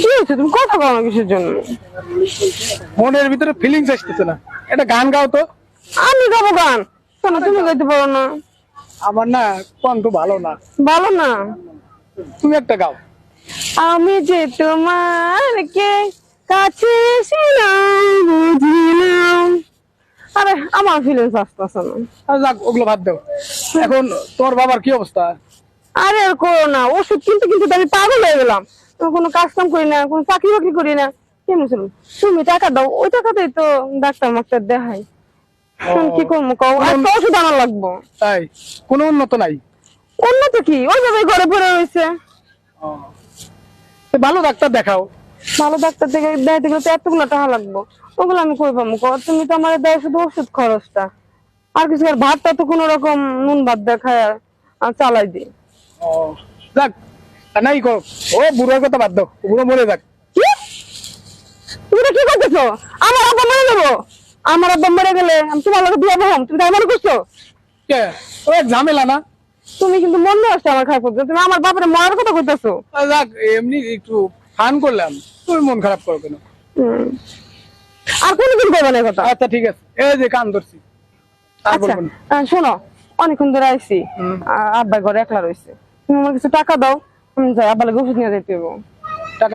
কি হয়েছে? তুমি কথা বলো না কিসের জন্য? মনের ভিতরে ফিলিংস আসতেছে না, একটা গান গাও তো। আমি গাবো গান? কেন, তুমি গাইতে পারো না? আমার না কণ্ঠ ভালো না, ভালো না? তুমি একটা গাও। আমি যে তোমার কে কাছে ছিলাম বুঝিলাম। আরে আমার ফিলিংস আসতেছে না। যাক, ওগুলো বাদ দাও। এখন তোমার বাবার কি অবস্থা? আরে আর করো না, ওষুধ কিনতে কিনতে তো আমি পাগল হয়ে গেলাম। আমি কোনো কাজ কাম করি না, কোনো চাকরি বাকরি করি না। কেমন চলুন, তুমি টাকা দাও, ওই টাকাতেই তো ডাক্তার মাক্তার দেখাই। এখন কি করবো কও? আর তো ওষুধ আনা লাগবো। তাই কোনো উন্নত নাই? উন্নত কি, ওইভাবে ঘরে পড়ে রয়েছে। তো ভালো ডাক্তার দেখাও। ভালো ডাক্তার থেকে দেখাইতে গেলে তো এতগুলো টাকা লাগবো। ওগুলো আমি কই পাবো কও? তুমি তো আমার দেয় শুধু ওষুধ খরচটা, আর কিছু আর ভাতটা তো কোনো রকম নুন ভাত দেখায় আর চালাই দিই। ও যাক, নাই করো। ও বুড়োর কথা বাদ দাও, বুড়ো মরে যাক। কি? তুমি এটা কি করতেছো? আমার আব্বা মরে যাবো? আমার আব্বা মরে গেলে আমি তোমার লোকে বিয়ে হবো? তুমি তাই মনে করছো? কে? ও এক ঝামেলা না। তুমি কিন্তু মনে আসছে আমার খারাপ করতে, তুমি আমার বাপের মরার কথা কইতেছো। যাক, এমনি একটু ফান করলাম, তুমি মন খারাপ করো কেন? আর কোনদিন করবো না এ কথা। আচ্ছা ঠিক আছে, এই যে কান ধরছি, আর আচ্ছা বলবো না। শোনো, অনেকক্ষণ ধরে আইসি, আব্বা ঘরে একলা রয়েছে, তুমি আমার কিছু টাকা দাও, আমি যাই আব্বা লাগে ওষুধ নিয়ে যেতে হইবো।